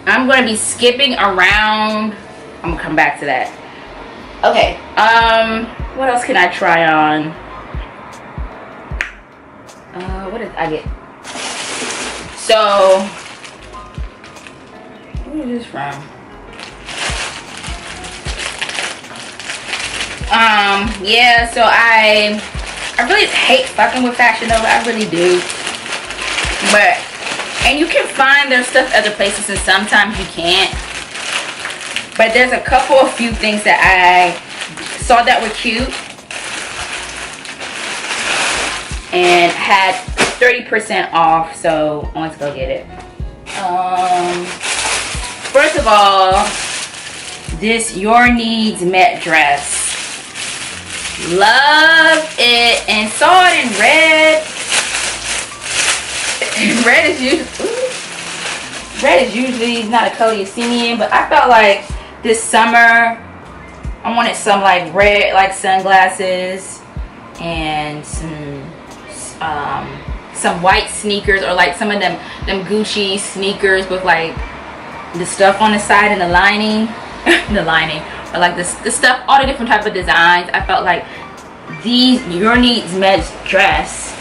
I'm going to be skipping around. I'm going to come back to that. Okay. What else can I try on? What did I get? So, where is this from? Yeah, so I really hate fucking with Fashion Nova. I really do. But, and you can find their stuff other places, and sometimes you can't. But there's a few things that I saw that were cute and had 30% off, so I want to go get it. First of all, this Your Needs Met dress. Love it, and saw it in red. Red is usually not a color you see me in, but I felt like this summer I wanted some like red, like sunglasses, and some white sneakers, or like some of them Gucci sneakers with like the stuff on the side and the lining, or like the stuff, all the different type of designs. I felt like these Your Needs Met dress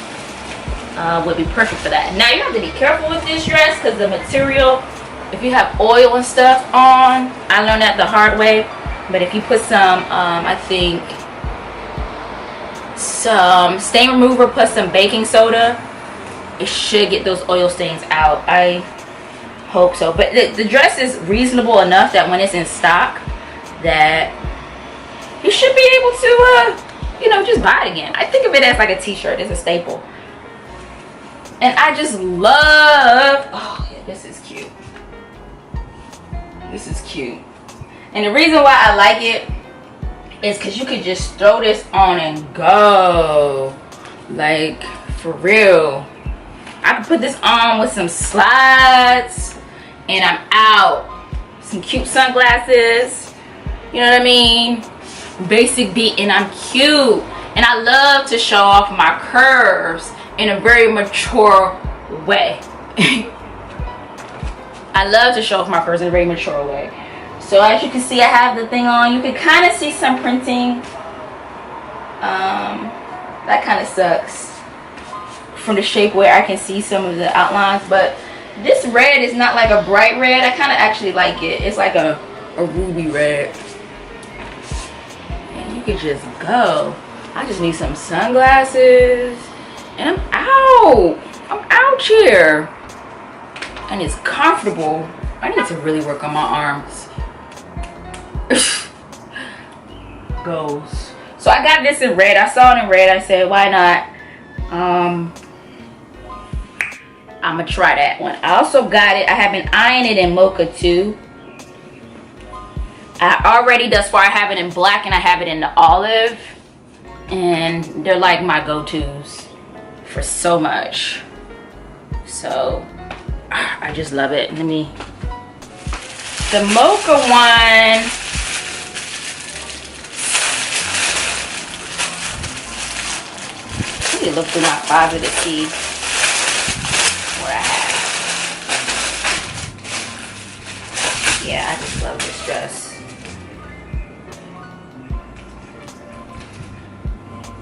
would be perfect for that. Now you have to be careful with this dress because the material, if you have oil and stuff on, I learned that the hard way. But if you put some, I think some stain remover plus some baking soda, it should get those oil stains out. I hope so. But the dress is reasonable enough that when it's in stock, that you should be able to, you know, just buy it again. I think of it as like a t-shirt. It's a staple. And I just love, oh yeah, this is cute. This is cute. And the reason why I like it is because you could just throw this on and go. Like, for real. I could put this on with some slides and I'm out. Some cute sunglasses. You know what I mean? Basic beat, and I'm cute. And I love to show off my curves in a very mature way. I love to show off my curves in a very mature way. So as you can see, I have the thing on. You can kind of see some printing. That kind of sucks from the shape where I can see some of the outlines. But this red is not like a bright red. I kind of actually like it. It's like a ruby red. And you could just go. I just need some sunglasses. And I'm out. I'm out here. And it's comfortable. I need to really work on my arms. Goes. So I got this in red. I saw it in red. I said, why not? I'm gonna try that one. I also got it. I have been eyeing it in mocha too. I already thus far have it in black and I have it in the olive. And they're like my go-tos for so much. So I just love it. Let me. The mocha one. Let me look through my closet to see what I have. Yeah, I just love this dress.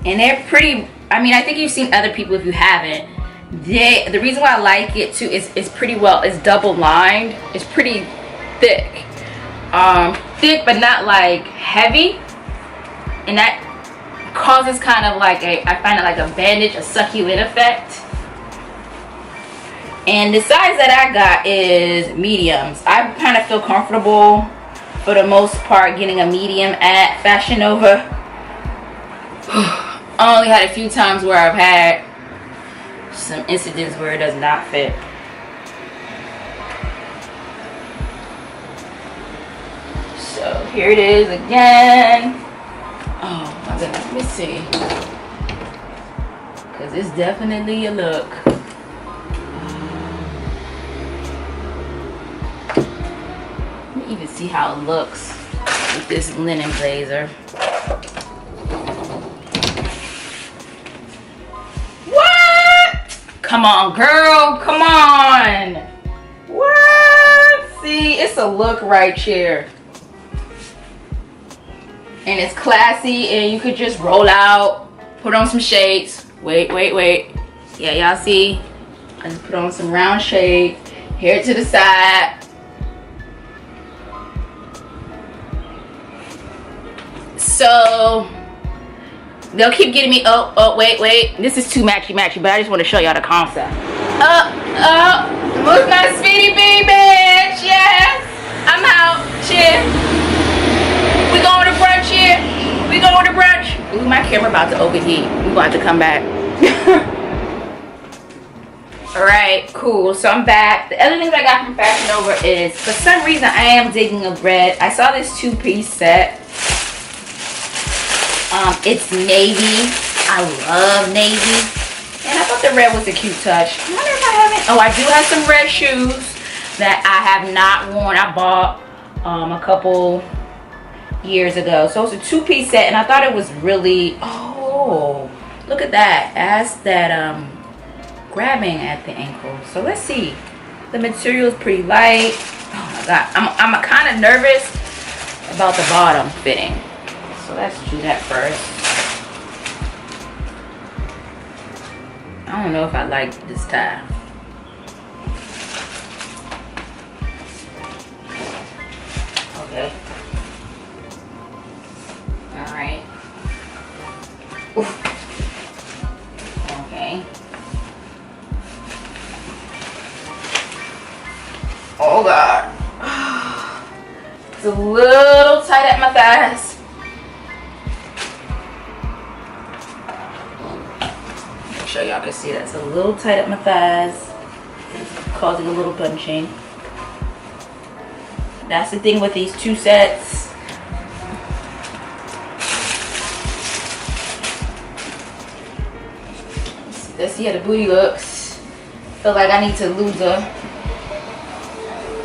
And they're pretty, I mean, I think you've seen other people if you haven't. The reason why I like it too is it's pretty well, it's double lined. It's pretty thick. Thick but not like heavy. And that causes kind of like I find it like a bandage, a suck you in effect. And the size that I got is mediums. I kind of feel comfortable for the most part getting a medium at Fashion Nova. I only had a few times where I've had some incidents where it does not fit. So here it is again. Oh my goodness, let me see. Because it's definitely a look. Let me even see how it looks with this linen blazer. Come on, girl. Come on. What? See, it's a look right here. And it's classy, and you could just roll out, put on some shades. Wait. Yeah, y'all see? I just put on some round shade, hair to the side. So they'll keep getting me. Oh, wait. This is too matchy, but I just want to show y'all the concept. Who's my sweetie bee, bitch? Yes, I'm out. Shit. We going to brunch here? We going to brunch? Ooh, my camera about to overheat. We about to come back. Alright, cool. So I'm back. The other things I got from Fashion Nova is, for some reason, I am digging a red. I saw this 2-piece set. It's navy. I love navy. And I thought the red was a cute touch. I wonder if I haven't. Oh, I do have some red shoes that I have not worn. I bought a couple years ago. So it's a 2-piece set, and I thought it was really, oh, look at that. It has that grabbing at the ankle. So let's see. The material is pretty light. Oh my god. I'm kind of nervous about the bottom fitting. So let's do that first. I don't know if I like this tie. Okay. Alright. Okay. Oh god. It's a little tight at my thighs. Make sure y'all can see that. It's a little tight at my thighs, causing a little bunching. That's the thing with these 2 sets. Let's see how the booty looks. Feel like I need to lose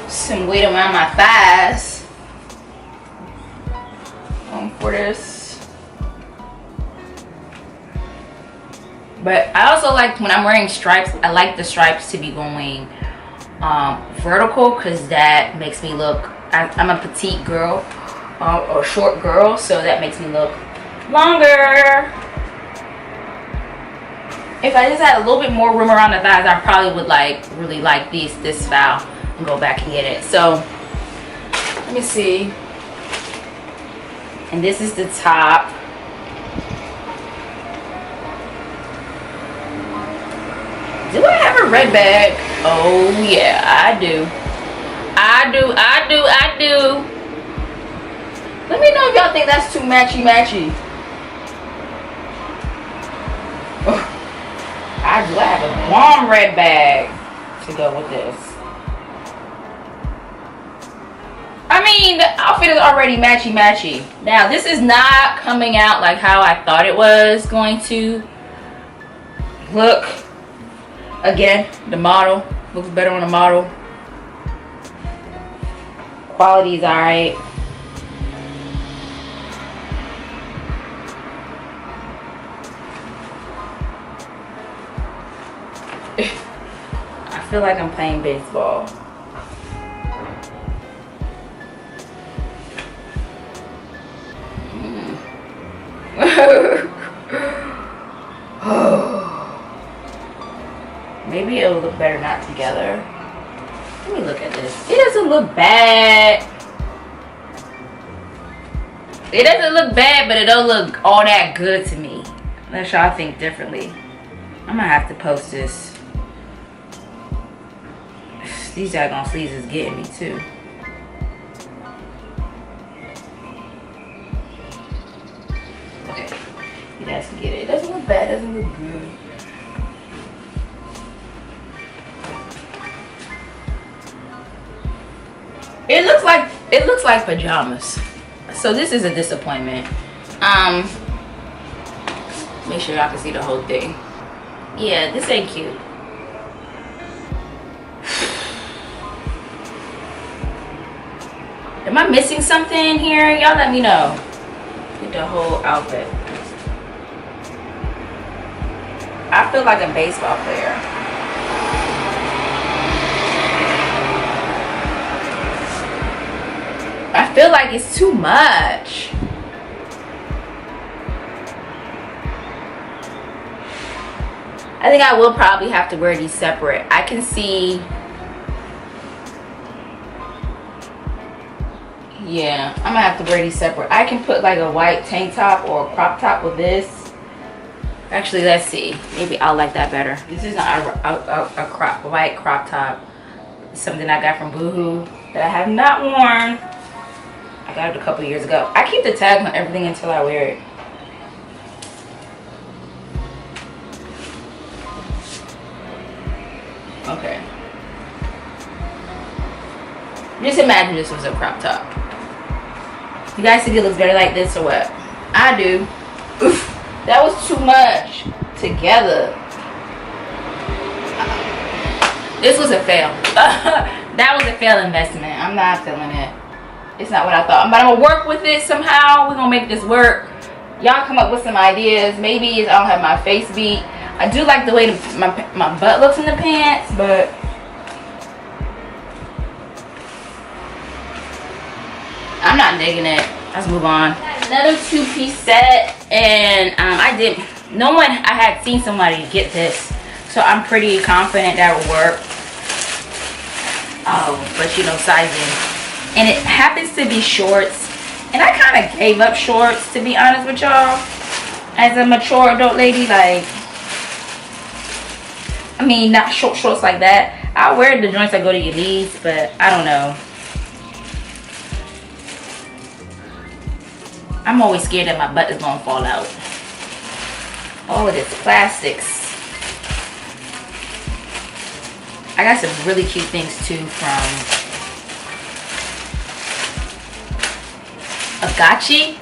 some weight around my thighs for this. But I also like, when I'm wearing stripes, I like the stripes to be going vertical, because that makes me look, I'm a petite girl, or short girl, so that makes me look longer. If I just had a little bit more room around the thighs, I probably would really like this style and go back and get it. So let me see. And this is the top. Do I have a red bag? Oh yeah, I do. I do. Let me know if y'all think that's too matchy. I have a bomb red bag to go with this. I mean, the outfit is already matchy. Now, this is not coming out like how I thought it was going to look. Again, the model looks better on the model. Quality is alright. I feel like I'm playing baseball. Maybe it'll look better not together. Let me look at this. It doesn't look bad. It doesn't look bad, but it don't look all that good to me. Unless y'all think differently. I'm gonna have to post this. These daggone sleeves is getting me too. Okay, you guys can get it. It doesn't look bad, it doesn't look good. It looks like pajamas. So this is a disappointment. Make sure y'all can see the whole thing. Yeah, this ain't cute. Am I missing something here? Y'all let me know. With the whole outfit. I feel like a baseball player. feel like it's too much. I think I will probably have to wear these separate. I can see, yeah, I'm gonna have to wear these separate. I can put like a white tank top or a crop top with this. Actually, let's see. Maybe I'll like that better. This is not a white crop top. It's something I got from Boohoo that I have not worn. I got it a couple years ago. I keep the tag on everything until I wear it. Okay. Just imagine this was a crop top. You guys think it looks better like this or what? I do. Oof, that was too much together. This was a fail. That was a failed investment. I'm not feeling it. It's not what I thought. But I'm gonna work with it somehow. We're gonna make this work. Y'all come up with some ideas. Maybe I don't have my face beat. I do like the way my butt looks in the pants, but I'm not digging it. Let's move on. Another two-piece set, and I had seen somebody get this, so I'm pretty confident that will work. Oh, but you know, sizing, and it happens to be shorts, and I kind of gave up shorts, to be honest with y'all, as a mature adult lady. Like, I mean, not shorts like that. I wear the joints that go to your knees, but I don't know. I'm always scared that my butt is gonna fall out. Oh, this plastics. I got some really cute things too from Agachi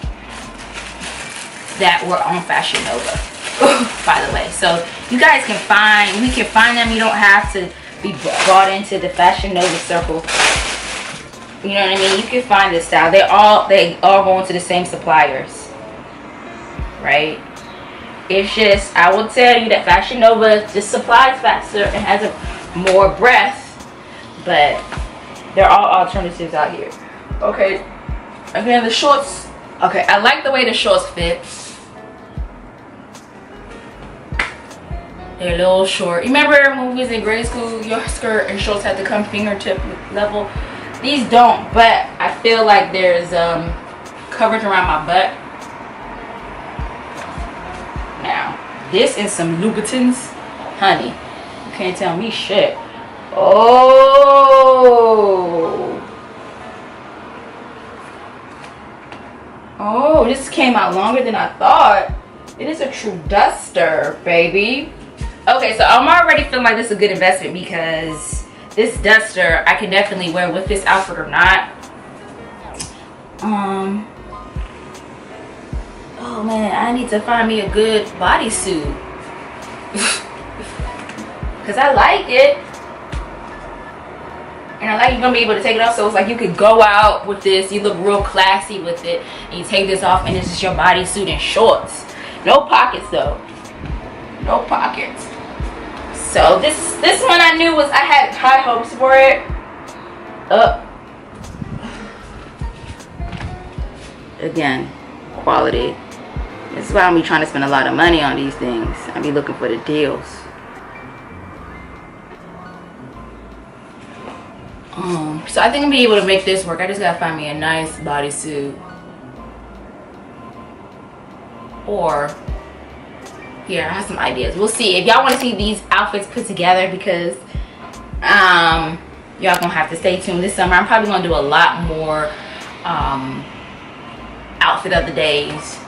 that were on Fashion Nova, by the way. So you guys can find, we can find them. You don't have to be brought into the Fashion Nova circle. You know what I mean? You can find this style. They all go into the same suppliers, right? It's just, I will tell you that Fashion Nova just supplies faster and has a more breadth, but there are alternatives out here. Okay, again, the shorts. Okay, I like the way the shorts fit. They're a little short. You remember when we was in grade school, your skirt and shorts had to come fingertip level? These don't, but I feel like there's coverage around my butt. Now, this and some Louboutins, honey, you can't tell me shit. Oh, this came out longer than I thought. It is a true duster, baby. Okay, so I'm already feeling like this is a good investment because this duster I can definitely wear with this outfit or not. Oh man, I need to find me a good bodysuit because I like it, and I like you're gonna be able to take it off, so it's like you could go out with this, you look real classy with it, and you take this off and it's just your bodysuit and shorts. No pockets though, no pockets. So this one I knew I had high hopes for it. Again, quality. This is why I'm be trying to spend a lot of money on these things. I be looking for the deals. So I think I'm gonna be able to make this work. I just gotta find me a nice bodysuit. Or here, I have some ideas. We'll see. If y'all want to see these outfits put together, because y'all gonna have to stay tuned this summer. I'm probably gonna do a lot more outfit of the days.